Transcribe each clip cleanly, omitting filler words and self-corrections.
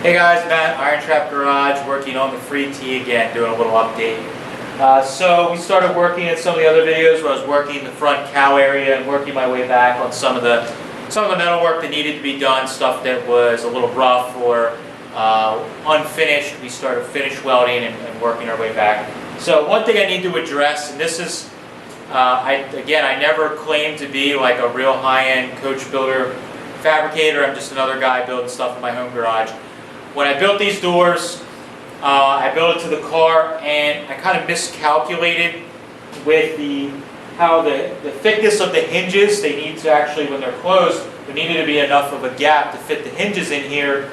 Hey guys, Matt, IronTrap Garage, working on the free tee again, doing a little update. So we started working in some of the other videos where I was working the front cow area and working my way back on some of the metal work that needed to be done, stuff that was a little rough or unfinished. We started finish welding and working our way back. So one thing I need to address, and this is, I never claimed to be like a real high-end coach builder fabricator. I'm just another guy building stuff in my home garage. When I built these doors, I built it to the car, and I kind of miscalculated with how the thickness of the hinges. They need to actually, when they're closed, there needed to be enough of a gap to fit the hinges in here.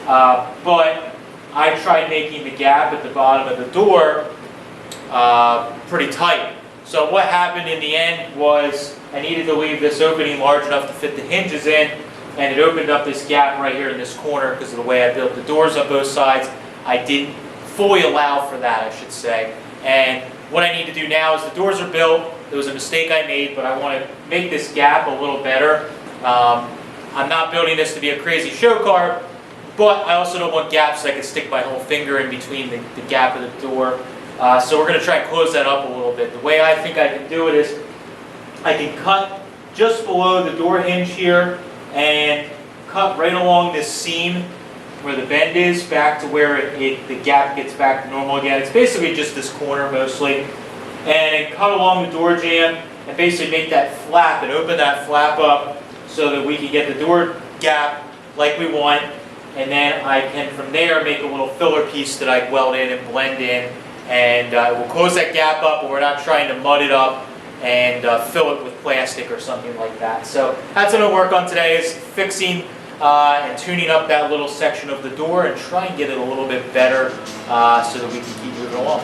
But I tried making the gap at the bottom of the door pretty tight. So what happened in the end was I needed to leave this opening large enough to fit the hinges in, and it opened up this gap right here in this corner because of the way I built the doors on both sides. I didn't fully allow for that, I should say. And what I need to do now is the doors are built. It was a mistake I made, but I want to make this gap a little better. I'm not building this to be a crazy show car, but I also don't want gaps so I can stick my whole finger in between the gap of the door. So we're going to try and close that up a little bit. The way I think I can do it is I can cut just below the door hinge here and cut right along this seam where the bend is back to where the gap gets back to normal again. It's basically just this corner mostly. And cut along the door jamb and basically make that flap and open that flap up so that we can get the door gap like we want. And then I can from there make a little filler piece that I weld in and blend in. And we'll close that gap up, but we're not trying to mud it up and fill it with plastic or something like that. So that's what I'm going to work on today, is fixing and tuning up that little section of the door and try and get it a little bit better so that we can keep moving along.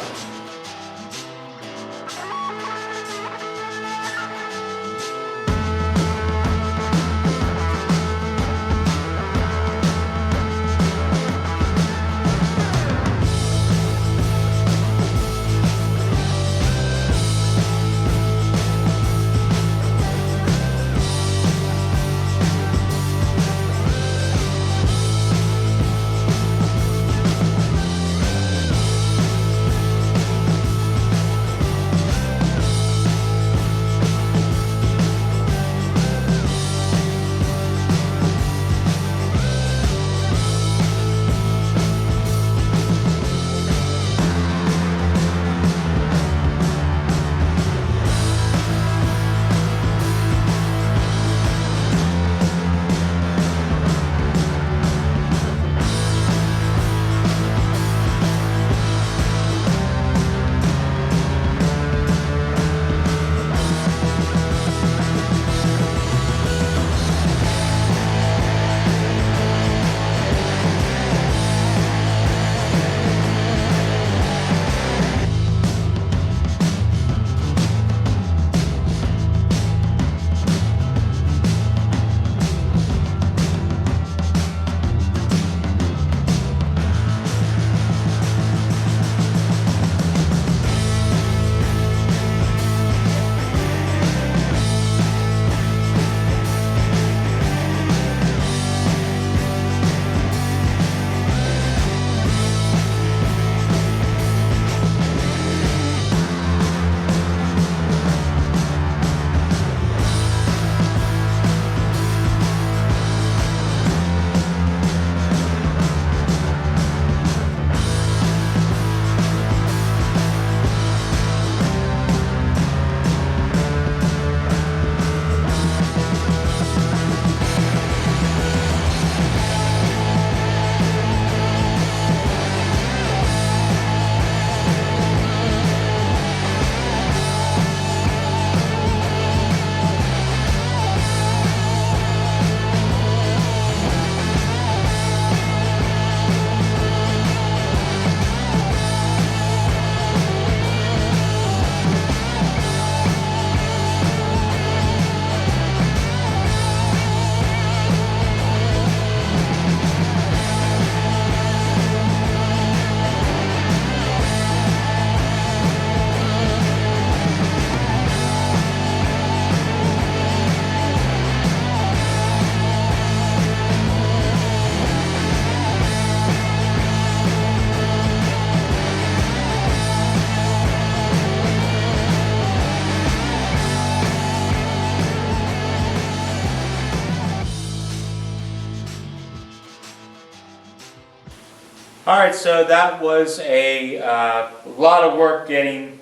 Alright, so that was a lot of work getting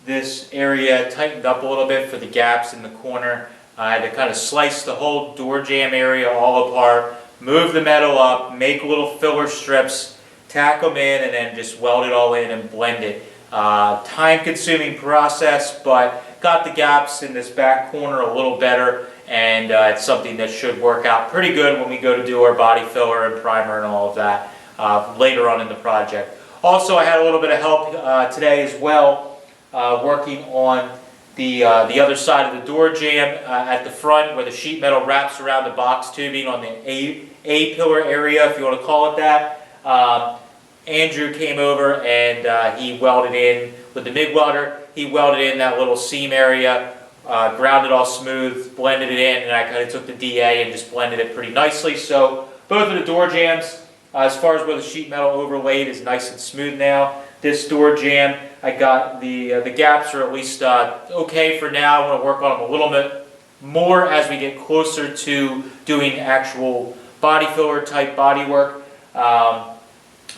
this area tightened up a little bit for the gaps in the corner. I had to kind of slice the whole door jamb area all apart, move the metal up, make little filler strips, tack them in, and then just weld it all in and blend it. Time-consuming process, but got the gaps in this back corner a little better, and it's something that should work out pretty good when we go to do our body filler and primer and all of that later on in the project. Also, I had a little bit of help today as well, working on the other side of the door jamb at the front where the sheet metal wraps around the box tubing on the A-pillar area, if you want to call it that. Andrew came over and he welded in with the MIG welder. He welded in that little seam area, ground it all smooth, blended it in, and I kind of took the DA and just blended it pretty nicely. So both of the door jambs, as far as where the sheet metal overlaid, is nice and smooth now. This door jamb, I got the gaps are at least okay for now. I want to work on them a little bit more as we get closer to doing actual body filler type body work.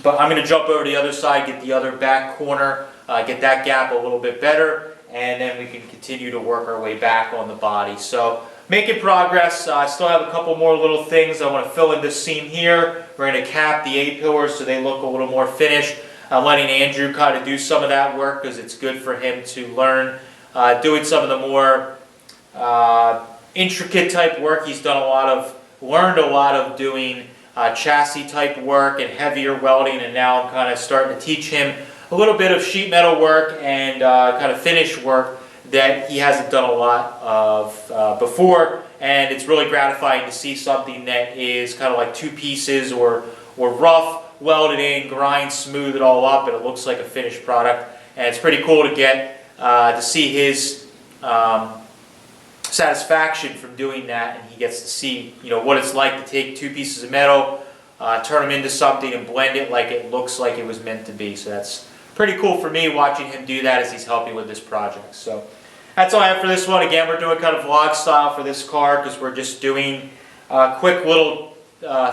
But I'm going to jump over to the other side, get the other back corner, get that gap a little bit better, and then we can continue to work our way back on the body. So making progress. I still have a couple more little things. I want to fill in this seam here. We're going to cap the A-pillars so they look a little more finished. I'm letting Andrew kind of do some of that work because it's good for him to learn doing some of the more intricate type work. He's done learned a lot of doing chassis type work and heavier welding, and now I'm kind of starting to teach him a little bit of sheet metal work and kind of finish work that he hasn't done a lot of before, and it's really gratifying to see something that is kind of like two pieces or rough, welded in, grind, smooth it all up, and it looks like a finished product. And it's pretty cool to get to see his satisfaction from doing that, and he gets to see, you know, what it's like to take two pieces of metal, turn them into something, and blend it like it looks like it was meant to be. So that's pretty cool for me watching him do that as he's helping with this project. So that's all I have for this one. Again, we're doing kind of vlog style for this car because we're just doing quick little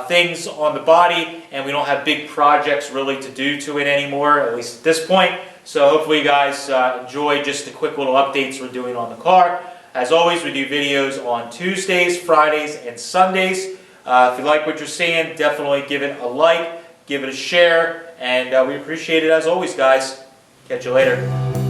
things on the body, and we don't have big projects really to do to it anymore, at least at this point. So hopefully you guys enjoy just the quick little updates we're doing on the car. As always, we do videos on Tuesdays, Fridays, and Sundays. If you like what you're seeing, definitely give it a like, give it a share, and we appreciate it as always, guys. Catch you later.